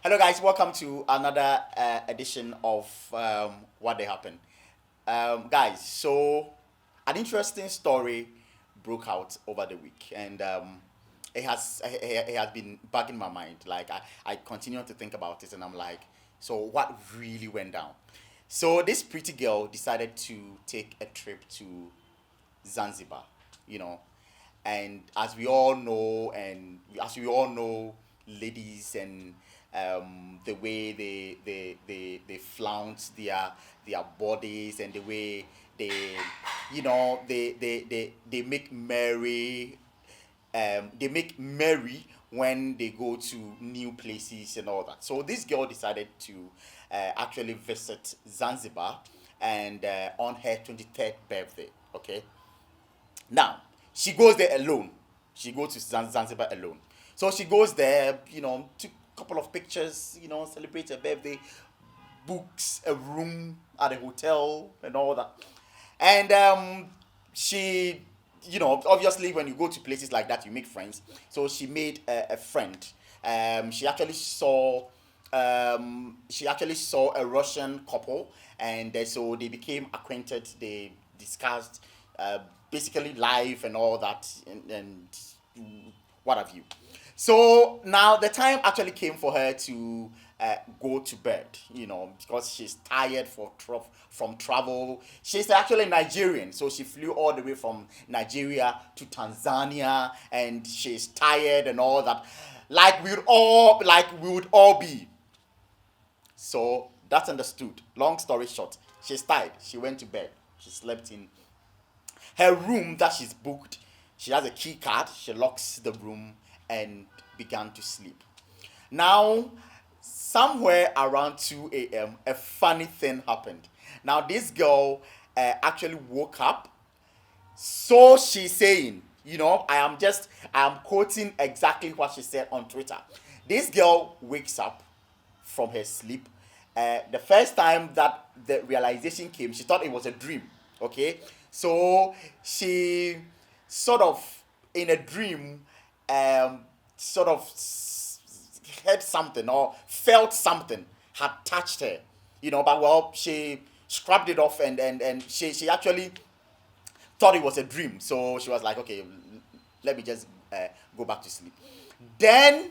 Hello, guys. Welcome to another edition of What They Happen. Guys, so an interesting story broke out over the week, and it has been bugging my mind. Like I continue to think about it, and I'm like, so what really went down? So this pretty girl decided to take a trip to Zanzibar, you know, and as we all know, ladies and the way they flaunt their bodies and the way they make merry when they go to new places and all that. So this girl decided to actually visit Zanzibar and on her 23rd birthday. Okay, now, she goes there alone. She goes to Zanzibar alone. So she goes there, took a couple of pictures, celebrates her birthday, books a room at a hotel and all that. And she, obviously when you go to places like that, you make friends. So she made a friend. She actually saw a Russian couple, and so they became acquainted. They discussed uh, basically life and all that, and what have you. So now the time actually came for her to go to bed, because she's tired from travel. She's actually Nigerian, so she flew all the way from Nigeria to Tanzania, and she's tired and all that, like we would all be. So that's understood. Long story short, she's tired. She went to bed. She slept in her room that she's booked. She has a key card. She locks the room and began to sleep. Now, somewhere around 2 a.m., a funny thing happened. Now, this girl actually woke up. So she's saying, I am quoting exactly what she said on Twitter. This girl wakes up from her sleep. The first time that the realization came, she thought it was a dream. Okay, so she sort of in a dream, sort of heard something or felt something had touched her. But well, she scrubbed it off, and she actually thought it was a dream. So she was like, okay, let me just go back to sleep. Then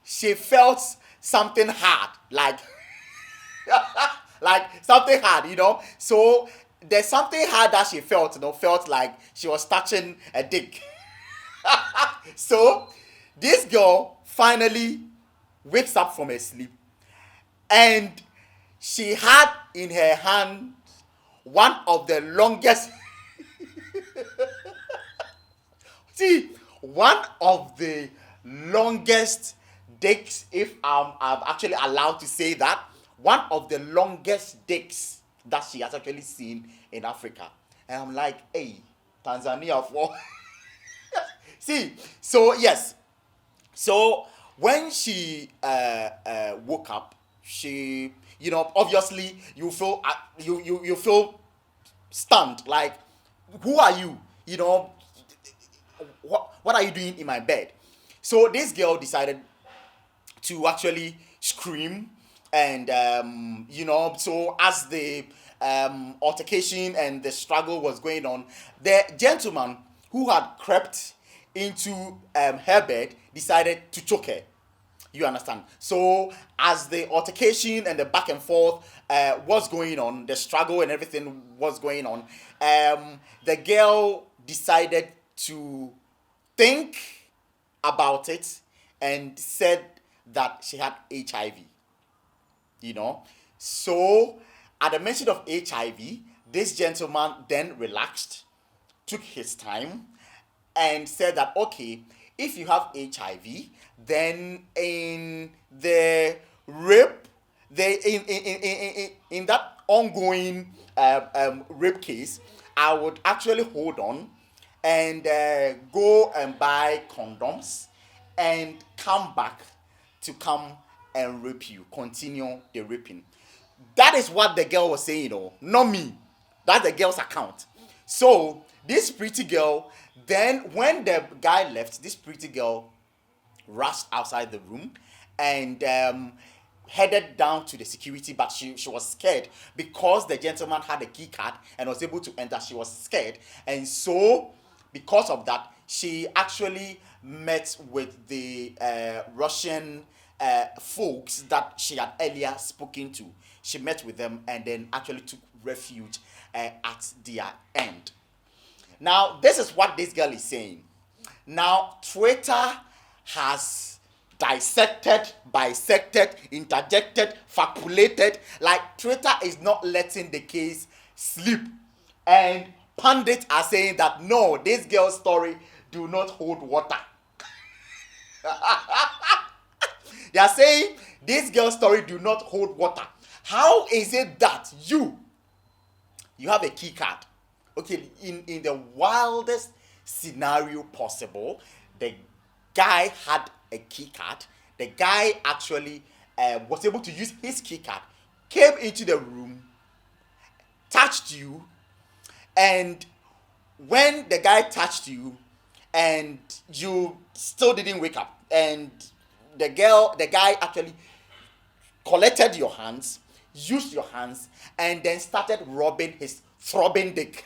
she felt something hard, like like something hard, So there's something hard that she felt, felt like she was touching a dick. So this girl finally wakes up from her sleep, and she had in her hand one of the longest see one of the longest dicks, if I'm actually allowed to say that, one of the longest dicks that she has actually seen in Africa. And I'm like, hey, Tanzania for see. So yes, so when she woke up, she, obviously you feel stunned, like, who are you? What are you doing in my bed? So this girl decided to actually scream, and so as the altercation and the struggle was going on, the gentleman who had crept into her bed decided to choke her. You understand? So as the altercation and the back and forth was going on, the struggle and everything was going on, the girl decided to think about it and said that she had HIV. So at the mention of HIV, this gentleman then relaxed, took his time, and said that, okay, if you have HIV, then in the rape, in that ongoing rape case, I would actually hold on and go and buy condoms and come back to come and rape you, continue the raping. That is what the girl was saying, not me. That's the girl's account. So this pretty girl, then when the guy left, this pretty girl rushed outside the room, and headed down to the security, but she was scared because the gentleman had a key card and was able to enter. She was scared, and so because of that, she actually met with the Russian folks that she had earlier spoken to. She met with them and then actually took refuge at their end. Now, this is what this girl is saying. Now, Twitter has dissected, bisected, interjected, faculated. Like, Twitter is not letting the case sleep. And pundits are saying that no, this girl's story do not hold water. They are saying this girl's story do not hold water. How is it that you have a key card? Okay, in the wildest scenario possible, the guy had a key card. The guy actually was able to use his key card, came into the room, touched you, and when the guy touched you and you still didn't wake up, and the guy actually collected your hands, used your hands, and then started rubbing his throbbing dick.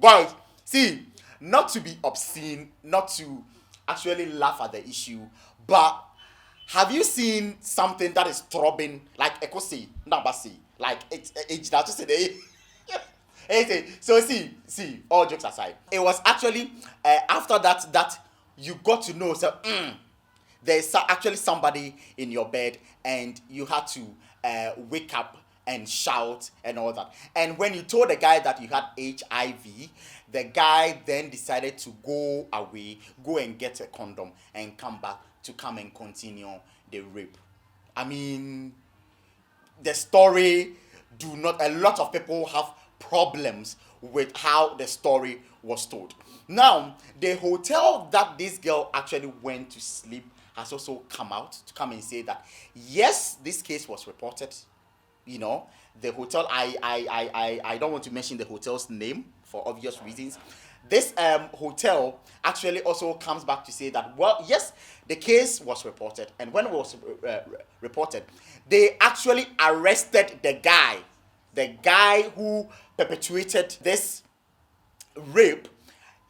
Guys, see, not to be obscene, not to actually laugh at the issue, but have you seen something that is throbbing like ekosi, nabasi, like it's that just say. So see, all jokes aside, it was actually after that you got to know, so there's actually somebody in your bed and you had to wake up and shout and all that. And when you told the guy that you had HIV, the guy then decided to go away, go and get a condom and come back to come and continue the rape. I mean, the story a lot of people have problems with how the story was told. Now, the hotel that this girl actually went to sleep has also come out to come and say that yes, this case was reported. You know, the hotel, I don't want to mention the hotel's name for obvious reasons. This hotel actually also comes back to say that, well, yes, the case was reported, and when it was reported, they actually arrested the guy who perpetuated this rape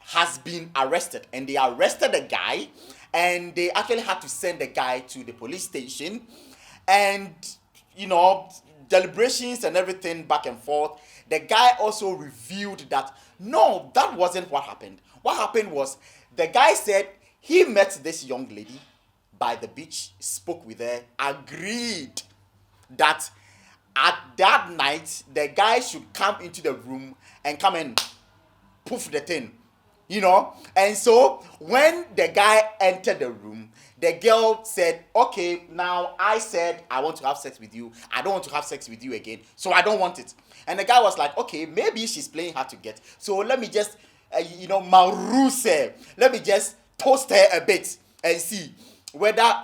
has been arrested, and they arrested the guy, and they actually had to send the guy to the police station, and deliberations and everything back and forth. The guy also revealed that no, that wasn't what happened. What happened was the guy said he met this young lady by the beach, spoke with her, agreed that at that night the guy should come into the room and come and poof the thing, and so when the guy entered the room, the girl said, okay, now I said I want to have sex with you. I don't want to have sex with you again, so I don't want it. And the guy was like, okay, maybe she's playing hard to get, so let me just maruse her. Let me just toast her a bit and see whether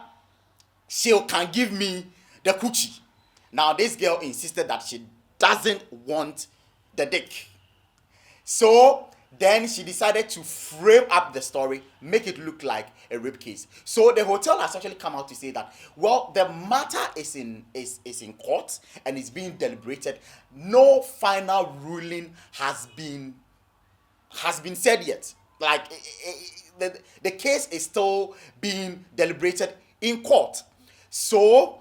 she can give me the coochie. Now this girl insisted that she doesn't want the dick, so then she decided to frame up the story, make it look like a rape case. So the hotel has actually come out to say that, well, the matter is in court and is being deliberated. No final ruling has been said yet. Like the case is still being deliberated in court. So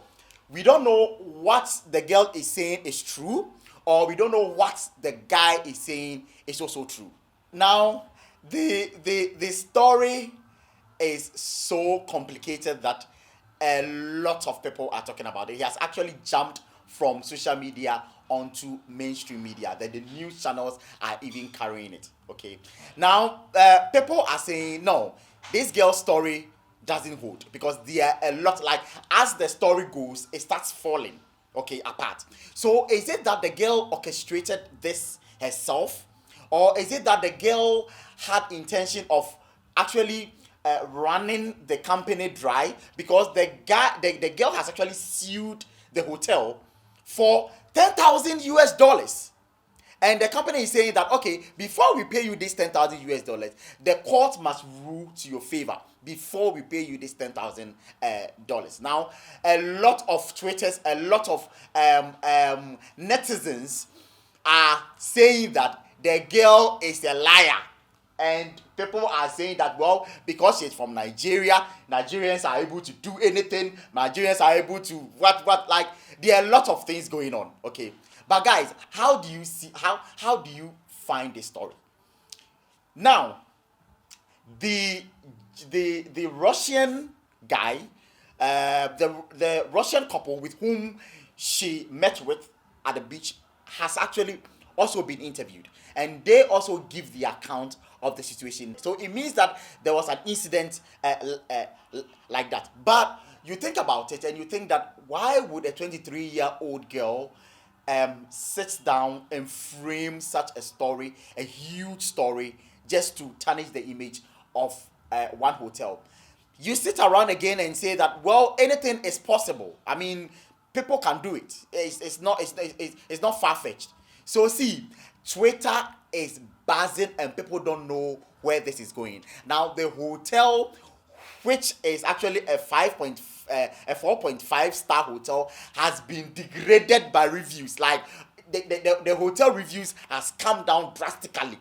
we don't know what the girl is saying is true, or we don't know what the guy is saying is also true. Now, the story is so complicated that a lot of people are talking about it. He has actually jumped from social media onto mainstream media. That the news channels are even carrying it. Okay. Now, people are saying, no, this girl's story doesn't hold, because there are a lot, like, as the story goes, it starts falling, apart. So, is it that the girl orchestrated this herself? Or is it that the girl had intention of actually running the company dry? Because the girl has actually sued the hotel for $10,000 US. And the company is saying that, okay, before we pay you this 10,000 US dollars, the court must rule to your favor before we pay you this 10,000 dollars. Now, a lot of Twitters, a lot of netizens are saying that the girl is a liar. And people are saying that, well, because she's from Nigeria, Nigerians are able to do anything. Nigerians are able to what like there are a lot of things going on. Okay, but guys, how do you see how do you find this story? Now, the Russian guy, the Russian couple with whom she met with at the beach has actually also been interviewed, and they also give the account of the situation. So it means that there was an incident like that. But you think about it and you think that why would a 23-year-old girl sit down and frame such a story, a huge story, just to tarnish the image of one hotel? You sit around again and say that, well, anything is possible. I mean, people can do it. It's not far-fetched. So see, Twitter is buzzing and people don't know where this is going. Now, the hotel, which is actually a 4.5 star hotel, has been degraded by reviews. Like the hotel reviews has come down drastically.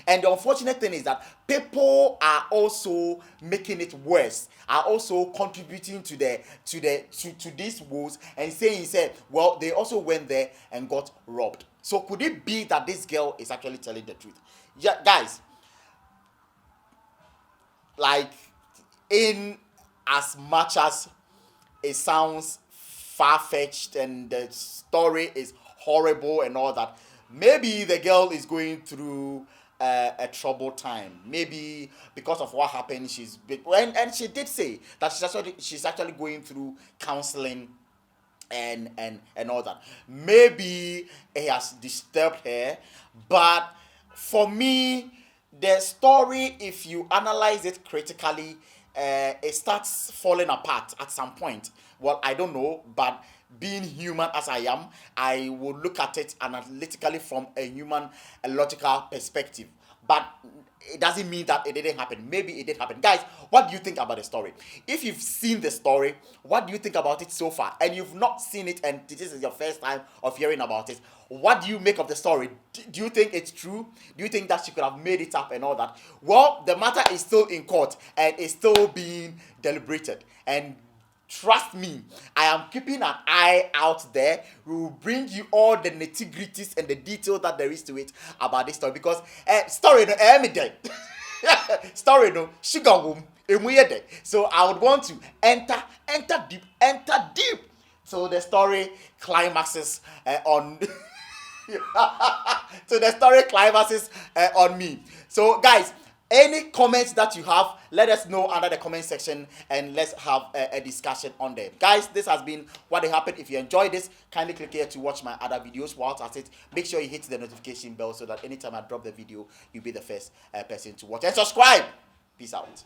And the unfortunate thing is that people are also making it worse, are also contributing to these woes and saying, well, they also went there and got robbed. So could it be that this girl is actually telling the truth? Yeah, guys, like, in as much as it sounds far-fetched and the story is horrible and all that, maybe the girl is going through a troubled time. Maybe because of what happened, and she did say that she's actually going through counseling and all that. Maybe it has disturbed her, but for me, the story, if you analyze it critically, it starts falling apart at some point. Well, I don't know, but being human as I am, I will look at it analytically from a human, a logical perspective. But it doesn't mean that it didn't happen. Maybe it did happen. Guys, what do you think about the story? If you've seen the story, what do you think about it so far? And you've not seen it and this is your first time of hearing about it, what do you make of the story? Do you think it's true? Do you think that she could have made it up and all that? Well, the matter is still in court and it's still being deliberated. And trust me, I am keeping an eye out there. We will bring you all the nitty-gritties and the detail that there is to it about this story. Because story no story no sugar womb. So I would want to enter deep. So the story climaxes on on me. So guys, any comments that you have, let us know under the comment section and let's have a discussion on them. Guys, this has been What Happened. If you enjoyed this, kindly click here to watch my other videos. Whilst at it, make sure you hit the notification bell so that anytime I drop the video, you'll be the first person to watch. And subscribe. Peace out.